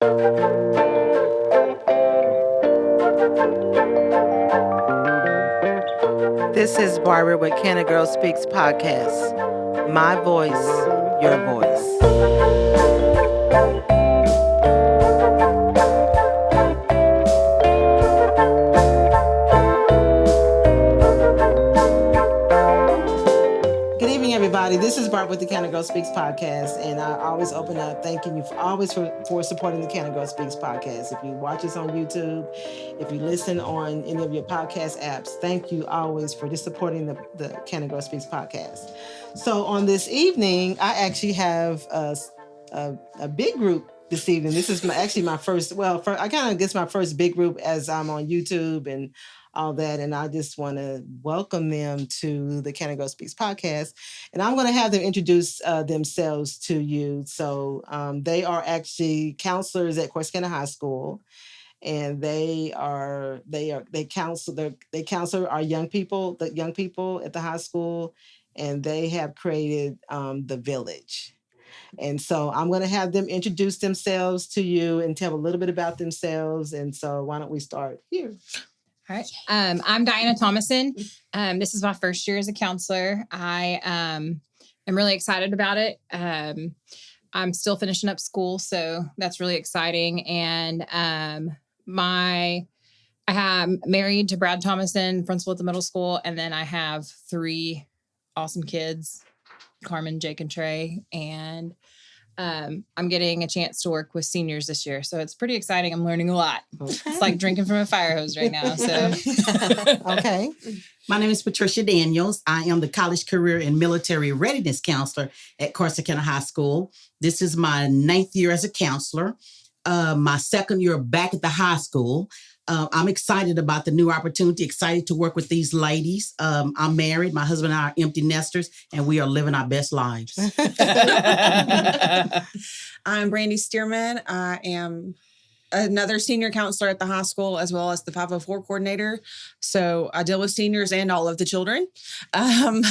This is Barbara with Cana Girl Speaks podcast. My voice, your voice. Good evening, everybody. This is Barbara with the Cana Girl Speaks podcast, and I always open up thanking you for supporting the Cana Girl Speaks podcast. If you watch us on YouTube, if you listen on any of your podcast apps, thank you always for just supporting the Cana Girl Speaks podcast. So on this evening, I actually have a big group this evening. This is actually my first. I kind of guess my first big group as I'm on YouTube and all that. And I just want to welcome them to the Cana Girl Speaks podcast. And I'm going to have them introduce themselves to you. So they are actually counselors at Corsicana High School. And they counsel our young people at the high school, and they have created the Village. And so I'm going to have them introduce themselves to you and tell a little bit about themselves. And so why don't we start here? All right. I'm Diana Thomason. This is my first year as a counselor. I am really excited about it. I'm still finishing up school, so that's really exciting. And I am married to Brad Thomason, principal at the middle school, and then I have 3 awesome kids, Carmen, Jake, and Trey. And I'm getting a chance to work with seniors this year. So it's pretty exciting. I'm learning a lot. Okay. It's like drinking from a fire hose right now. So okay. My name is Patricia Daniels. I am the College Career and Military Readiness Counselor at Corsicana High School. This is my 9th year as a counselor. My 2nd year back at the high school. I'm excited about the new opportunity, excited to work with these ladies. I'm married. My husband and I are empty nesters, and we are living our best lives. I'm Brandy Stearman. I am another senior counselor at the high school, as well as the 504 coordinator. So I deal with seniors and all of the children. I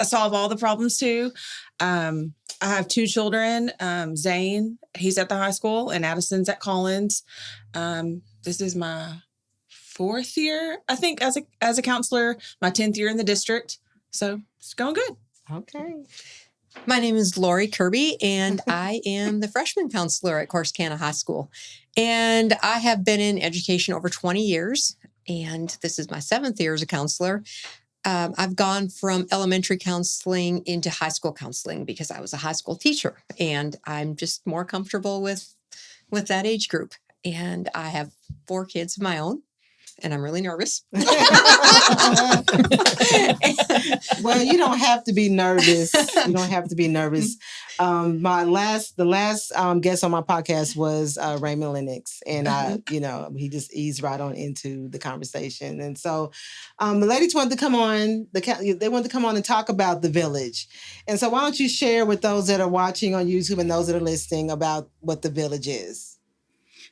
solve all the problems too. I have 2 children. Zane, he's at the high school, and Addison's at Collins. This is my 4th year, I think, as a counselor, my 10th year in the district. So it's going good. Okay. My name is Lori Kirby, and I am the freshman counselor at Corsicana High School. And I have been in education over 20 years, and this is my 7th year as a counselor. I've gone from elementary counseling into high school counseling because I was a high school teacher, and I'm just more comfortable with that age group. And I have 4 kids of my own, and I'm really nervous. Well, you don't have to be nervous. You don't have to be nervous. The last guest on my podcast was Raymond Lennox, and he just eased right on into the conversation. And so the ladies wanted to come on. They wanted to come on and talk about the Village. And so why don't you share with those that are watching on YouTube and those that are listening about what the Village is?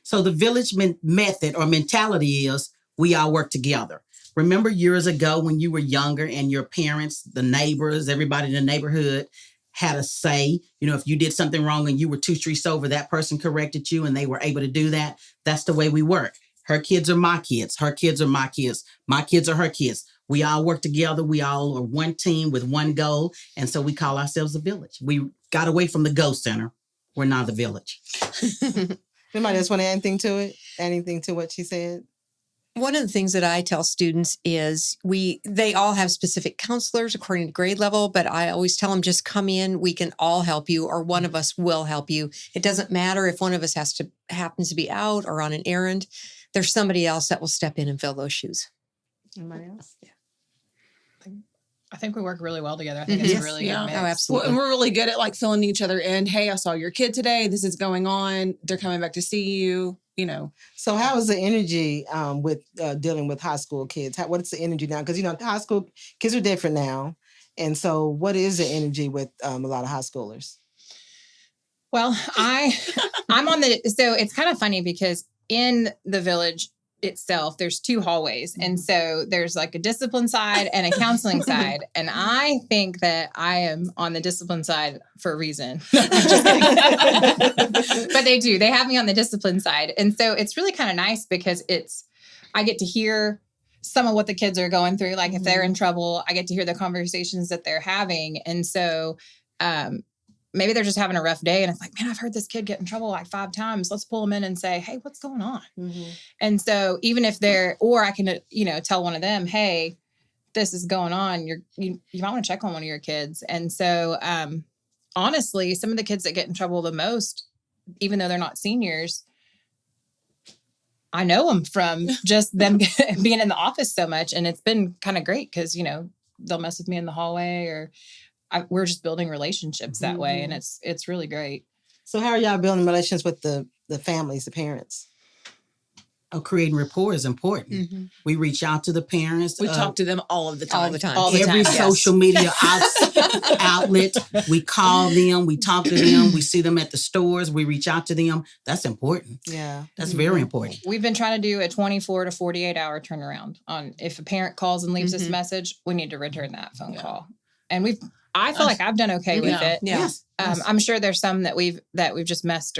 So the Village method or mentality is we all work together. Remember years ago when you were younger and your parents, the neighbors, everybody in the neighborhood had a say. If you did something wrong and you were 2 streets over, that person corrected you and they were able to do that. That's the way we work. Her kids are my kids. Her kids are my kids. My kids are her kids. We all work together. We all are one team with one goal. And so we call ourselves a village. We got away from the Go Center. We're now the Village. Anybody else want to add anything to it? Anything to what she said? One of the things that I tell students is they all have specific counselors according to grade level, but I always tell them just come in. We can all help you, or one of us will help you. It doesn't matter if one of us happens to be out or on an errand. There's somebody else that will step in and fill those shoes. Anybody else? Yeah. I think we work really well together. I think it's a really good mix. Oh, absolutely. Well, and we're really good at filling each other in. Hey, I saw your kid today. This is going on. They're coming back to see you. So how is the energy with dealing with high school kids? What's the energy now? Because high school kids are different now, and so what is the energy with a lot of high schoolers? Well, I'm on so it's kind of funny because in the Village, itself, there's 2 hallways. And so there's like a discipline side and a counseling side. And I think that I am on the discipline side for a reason. I'm just kidding. But they do. They have me on the discipline side. And so it's really kind of nice because I get to hear some of what the kids are going through. Like if they're in trouble, I get to hear the conversations that they're having. And so maybe they're just having a rough day and it's like, man, I've heard this kid get in trouble like 5 times. Let's pull them in and say, hey, what's going on? And so even if or I can, tell one of them, hey, this is going on. You might want to check on one of your kids. And so honestly, some of the kids that get in trouble the most, even though they're not seniors, I know them from just them being in the office so much. And it's been kind of great because, they'll mess with me in the hallway or we're just building relationships that way. And it's really great. So how are y'all building relationships with the families, the parents? Creating rapport is important. We reach out to the parents. We talk to them all of the time. All the time. Every social media outlet, we call them, we talk to them, we see them at the stores, we reach out to them. That's important. Yeah. That's very important. We've been trying to do a 24 to 48 hour turnaround on if a parent calls and leaves us a message, we need to return that phone call. And I feel like I've done okay with it. Yes. I'm sure there's some that we've just missed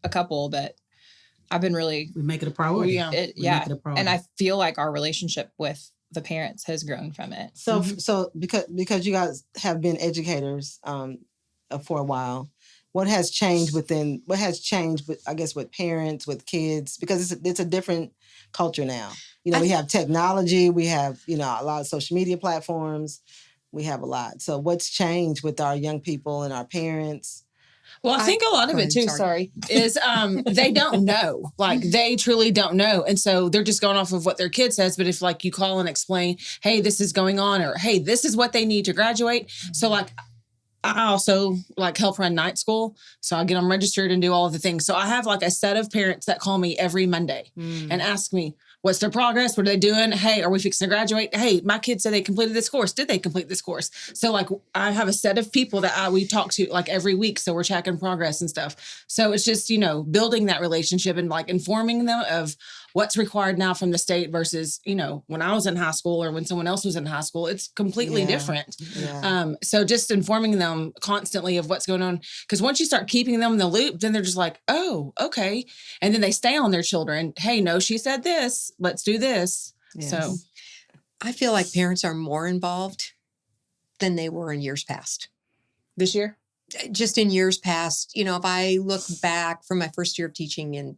a couple, but I've been really. We make it a priority. Make it a priority. And I feel like our relationship with the parents has grown from it. So because you guys have been educators for a while, what has changed with parents, with kids? Because it's a different culture now. We have technology, we have, a lot of social media platforms, we have a lot. So what's changed with our young people and our parents? Well, I think a lot of it too, is they don't know. Like they truly don't know. And so they're just going off of what their kid says. But if like you call and explain, hey, this is going on, or hey, this is what they need to graduate. So like I also like help run night school. So I get them registered and do all of the things. So I have like a set of parents that call me every Monday and ask me, what's their progress? What are they doing? Hey, are we fixing to graduate? Hey, my kids said they completed this course. Did they complete this course? So like I have a set of people that we talk to like every week. So we're tracking progress and stuff. So it's just, building that relationship and like informing them of what's required now from the state versus, when I was in high school or when someone else was in high school, it's completely different. Yeah. So just informing them constantly of what's going on. Because once you start keeping them in the loop, then they're just like, oh, okay. And then they stay on their children. Hey, no, she said this. Let's do this. Yes. So I feel like parents are more involved than they were in years past. This year? Just in years past, if I look back from my first year of teaching in,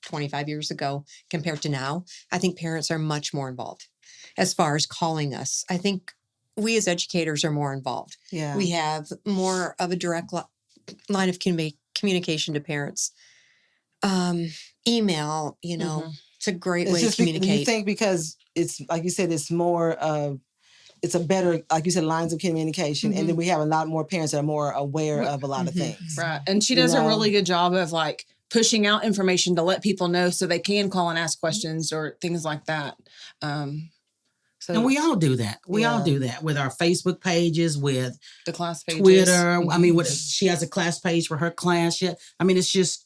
25 years ago compared to now, I think parents are much more involved as far as calling us. I think we as educators are more involved. Yeah. We have more of a direct line of communication to parents. Email, it's a great way to communicate. Do you think because it's, like you said, it's more of, it's a better, like you said, lines of communication. And then we have a lot more parents that are more aware of a lot of things. Right. And she does a really good job of like pushing out information to let people know so they can call and ask questions or things like that. And we all do that. We all do that with our Facebook pages, with the class pages. Twitter. I mean, she has a class page for her class. I mean, it's just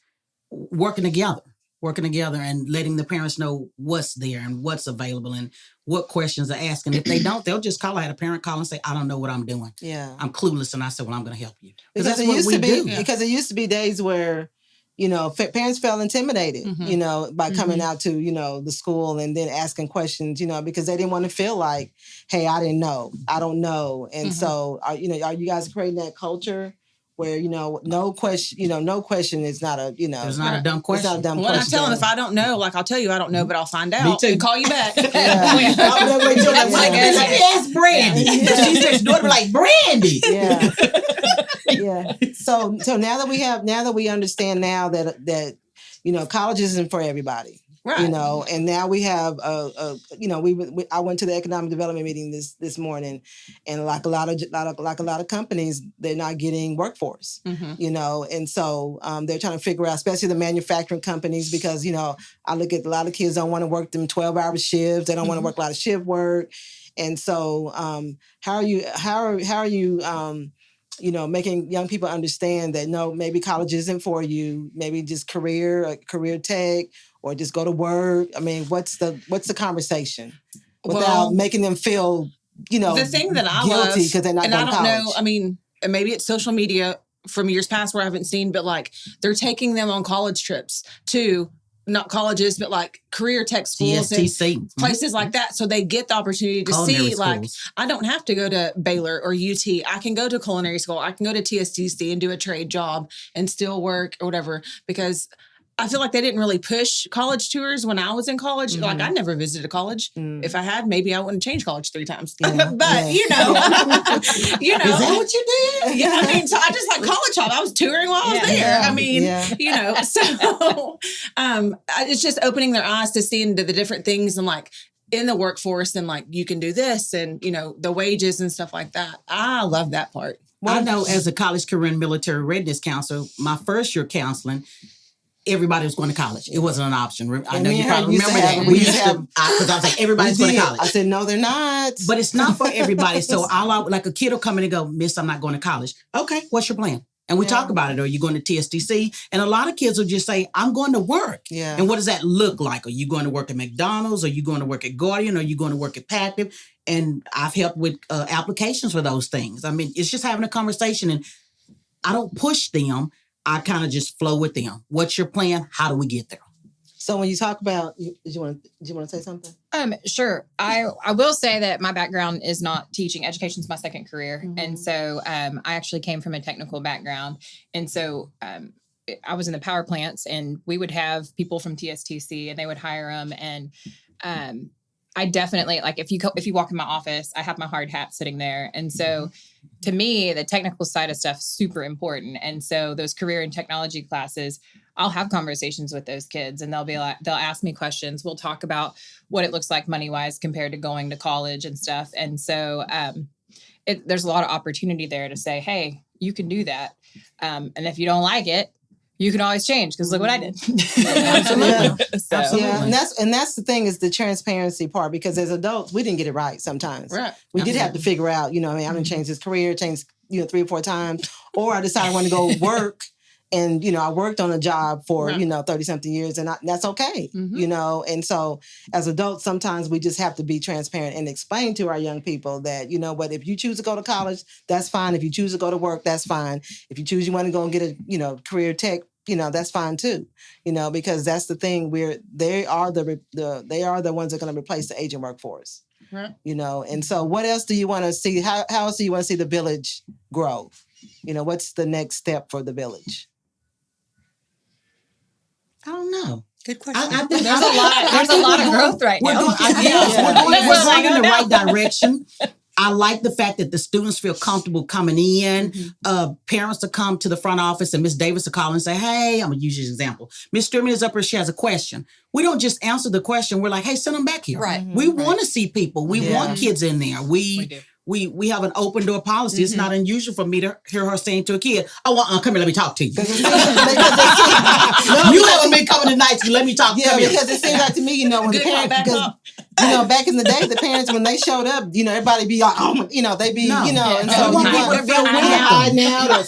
working together and letting the parents know what's there and what's available and what questions are asked. And if they don't, they'll just call. I had a parent call and say, I don't know what I'm doing. Yeah. I'm clueless. And I said, well, I'm going to help you. Because that's what we do. Because it used to be days where, parents felt intimidated, by coming out to, the school and then asking questions, because they didn't want to feel like, hey, I didn't know. I don't know. And so, are you guys creating that culture where, no question is not a, It's not a dumb question. It's not a dumb question. When I tell them if I don't know, like I'll tell you I don't know, but I'll find out. Me too. And call you back. Yes, Brandy. She says, "Do it like Brandy." Yeah. Yeah. So now that we understand now that college isn't for everybody. Right. And now we have I went to the economic development meeting this morning, and like a lot of companies, they're not getting workforce. And so they're trying to figure out, especially the manufacturing companies, because I look at a lot of kids don't want to work them 12-hour shifts. They don't want to work a lot of shift work. And so how are you making young people understand that no, maybe college isn't for you. Maybe just career tech, or just go to work. I mean, what's the conversation without making them feel, the thing that I guilty love, because they're not and going I to don't college. know. I mean, maybe it's social media from years past where I haven't seen, but like they're taking them on college trips to not colleges, but like career tech schools TSTC. and places like that. So they get the opportunity to Culinary see, like, schools. I don't have to go to Baylor or UT. I can go to culinary school. I can go to TSTC and do a trade job and still work or whatever, because I feel like they didn't really push college tours when I was in college. Mhm. Like I never visited a college. Mm. If I had, maybe I wouldn't change college 3 times. Yeah, but yeah. you know, you know, Is that what you did? yeah, I mean, so I just like college hop. I was touring while I was there. Yeah. I mean, Yeah. you know, so it's just opening their eyes to see into the different things and like in the workforce and like you can do this and, you know, the wages and stuff like that. I love that part. I know as a college career and military readiness counselor, my first year counseling, everybody was going to college. It wasn't an option. I know you probably remember that. We used to, because I was like, everybody's going to college. I said, no, they're not. But it's not for everybody. So like a kid will come in and go, Miss, I'm not going to college. Okay, what's your plan? And we talk about it. Are you going to TSTC? And a lot of kids will just say, I'm going to work. Yeah. And what does that look like? Are you going to work at McDonald's? Are you going to work at Guardian? Are you going to work at Pactive? And I've helped with applications for those things. I mean, it's just having a conversation, and I don't push them. I kind of just flow with them. What's your plan? How do we get there? So when you talk about, do you want to say something? Sure. I will say that my background is not teaching. Education is my second career. Mm-hmm. And so I actually came from a technical background. And so I was in the power plants, and we would have people from TSTC and they would hire them. And I definitely, like, if you walk in my office, I have my hard hat sitting there. And so to me, the technical side of stuff is super important. And so those career and technology classes, I'll have conversations with those kids, and they'll ask me questions. We'll talk about what it looks like money-wise compared to going to college and stuff. And so there's a lot of opportunity there to say, hey, you can do that. And if you don't like it, you can always change, because look what I did. Absolutely. So, Absolutely. Yeah, and that's the thing, is the transparency part, because as adults, we didn't get it right sometimes. Right. We did have to figure out, I mean, I'm going to change this career, change, 3 or 4 times, or I decided I want to go work. And, I worked on a job for, 30 something years, and that's okay, and so as adults, sometimes we just have to be transparent and explain to our young people that, what, if you choose to go to college, that's fine. If you choose to go to work, that's fine. If you choose, you want to go and get a, career tech, that's fine too, because that's the thing, they are the ones that are going to replace the aging workforce, Right. and so what else do you want to see? How else do you want to see the village grow? What's the next step for the village? I don't know. Good question. I think there's a lot of growth right now. We're going in the right direction. I like the fact that the students feel comfortable coming in. Parents to come to the front office, and Miss Davis to call and say, hey, I'm going to use your example. Miss Sturman is up here. She has a question. We don't just answer the question. We're like, hey, send them back here. Right. We want to see people. We want kids in there. We do. We have an open door policy. It's not unusual for me to hear her saying to a kid, oh, come here, let me talk to you. You haven't been coming tonight, so let me talk to you. Yeah, because it seems like to me, when the parents, because, back in the day, the parents, when they showed up, everybody be like, they be, and so we want people to feel welcome. Now,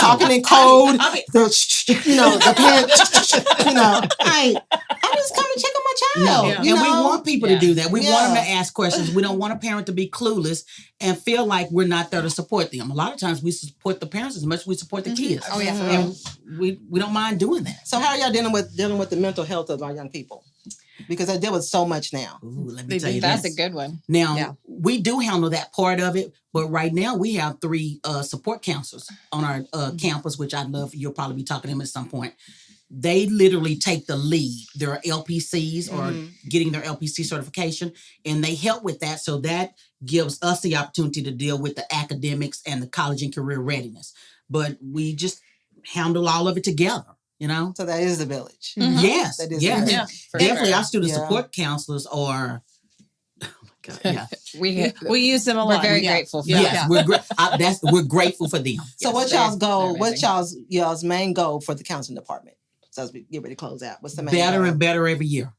talking in code, the parents, hey, I'm just coming to check on my child. And we want people to do that. We want them to Yeah. ask questions. We don't want a parent to be clueless and feel like we're not there to support them. A lot of times we support the parents as much as we support the kids. Oh, yeah. And we don't mind doing that. So how are y'all dealing with the mental health of our young people? Because I deal with so much now. Ooh, let me tell you That's this. a good one. Now, we do handle that part of it, but right now we have 3 support counselors on our campus, which I'd love, you'll probably be talking to them at some point. They literally take the lead. They're LPCs or getting their LPC certification, and they help with that. So that gives us the opportunity to deal with the academics and the college and career readiness. But we just handle all of it together, So that is the village. Yes, That is yes. the village. Yeah, for Definitely sure. our student Yeah. support counselors are, oh my God, yeah. We use them a lot. We're very grateful for Yes, that. we're grateful for them. So Yes, what's they're- y'all's goal? they're What's amazing. y'all's main goal for the counseling department? So as we get ready to close out, what's the main Better goal? and better every year.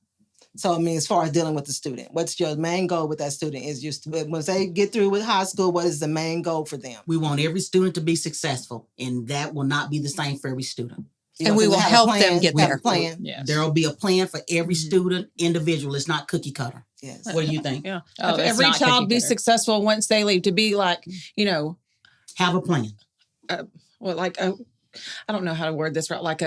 So, I mean, as far as dealing with the student, what's your main goal with that student? Is just once they get through with high school, what is the main goal for them? We want every student to be successful, and that will not be the same for every student. And we will help them get there. Plan. Yes. There will be a plan for every student, individual. It's not cookie cutter. Yes. What do you think? Yeah. Oh, If it's every not child cookie be cutter. successful once they leave, to be like, Have a plan. well, like I don't know how to word this right. Like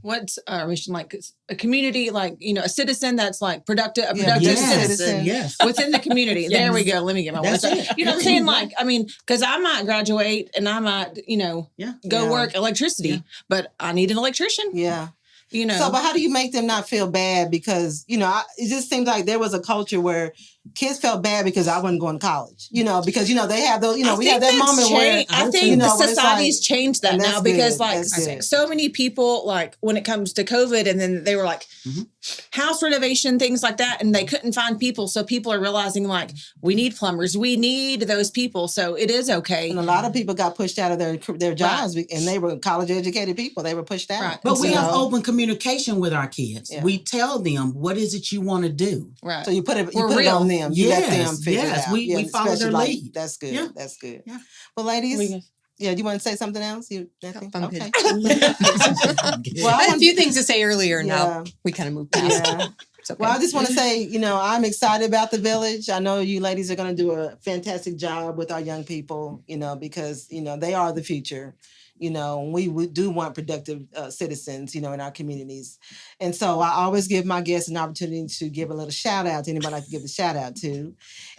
what's our mission? Like a community, like a citizen that's like a productive citizen Yes. within the community. Yes. There we go. Let me get my words That's out. it. You know what I'm saying? Like, I mean, because I might graduate and I might, go Yeah. work electricity, Yeah. but I need an electrician. Yeah. You know. So, but how do you make them not feel bad? Because, it just seems like there was a culture where kids felt bad because I wasn't going to college, because, they have those, we have that moment where. I think the when it's society's like- changed that and now that's because, good. like, That's good. so many people, like, when it comes to COVID, and then they were like, house renovation, things like that, and they couldn't find people. So people are realizing, like, we need plumbers, we need those people. So it is okay. And a lot of people got pushed out of their jobs, and they were college educated people. They were pushed out. Right. But we So- have open communication with our kids. Yeah. We tell them, what is it you want to do? Right. So you put it We're on real. them. You let them Yes, figure yes. it out. We follow their especially, lead. That's good. Yeah. That's good. Yeah. Well, ladies, We- do you want to say something else? Nothing? I'm Okay. good. Well, I had a few things to say earlier, and Yeah. now we kind of moved past. Yeah. It's okay. Well, I just want to say, I'm excited about the village. I know you ladies are going to do a fantastic job with our young people, because, they are the future. We do want productive citizens, in our communities. And so I always give my guests an opportunity to give a little shout out to anybody I can give a shout out to.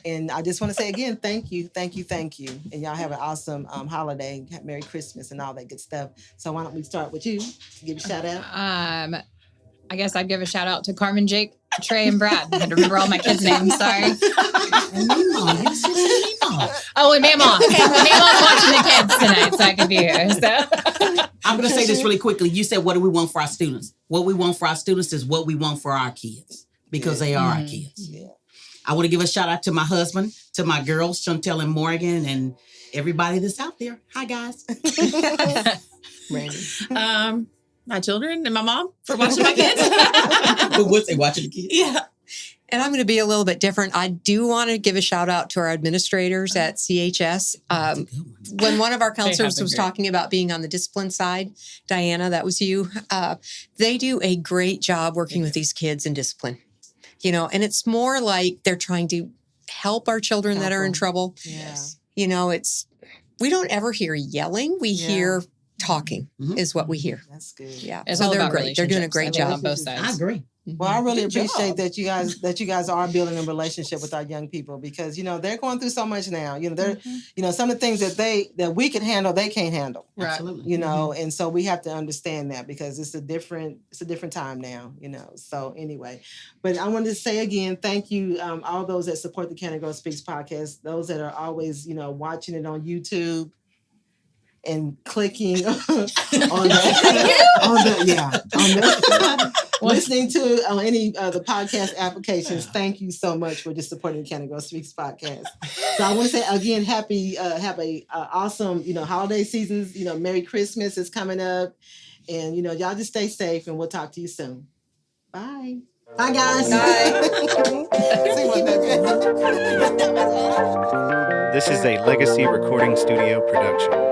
And I just want to say again, thank you. And y'all have an awesome holiday. Merry Christmas and all that good stuff. So why don't we start with you to give a shout out? I guess I'd give a shout out to Carmen, Jake, Trey, and Brad. I had to remember all my kids' names. Sorry. And Mima, you said Mima. Oh, and Mama. Mama's watching the kids tonight, so I can be here. So. I'm going to say this really quickly. You said, what do we want for our students? What we want for our students is what we want for our kids, because they are our kids. Yeah. I want to give a shout out to my husband, to my girls, Chantel and Morgan, and everybody that's out there. Hi, guys. Randy. My children and my mom for watching my kids. But what's they watching the kids? Yeah. And I'm going to be a little bit different. I do want to give a shout out to our administrators at CHS. That's a good one. When one of our counselors been was great. talking about being on the discipline side, Diana, that was you. They do a great job working with these kids in discipline, and it's more like they're trying to help our children that are in trouble. Yeah. We don't ever hear yelling. We hear talking is what we hear. That's good. Yeah. It's So all they're about great. They're doing a great relationships. I job. love both sides. I agree. Well, I really Good appreciate job. that you guys are building a relationship with our young people, because they're going through so much now. They're some of the things that we can handle, they can't handle. Right. Absolutely. And so we have to understand that, because it's a different time now. So anyway, but I wanted to say again, thank you, all those that support the Cana Girl Speaks podcast, those that are always watching it on YouTube and clicking listening to on any of the podcast applications. Thank you so much for just supporting the Cana Girl Speaks podcast. So I want to say again, have a awesome holiday seasons. Merry Christmas is coming up, and y'all just stay safe, and we'll talk to you soon. Bye. Bye, guys. Bye. This is a Legacy Recording Studio production.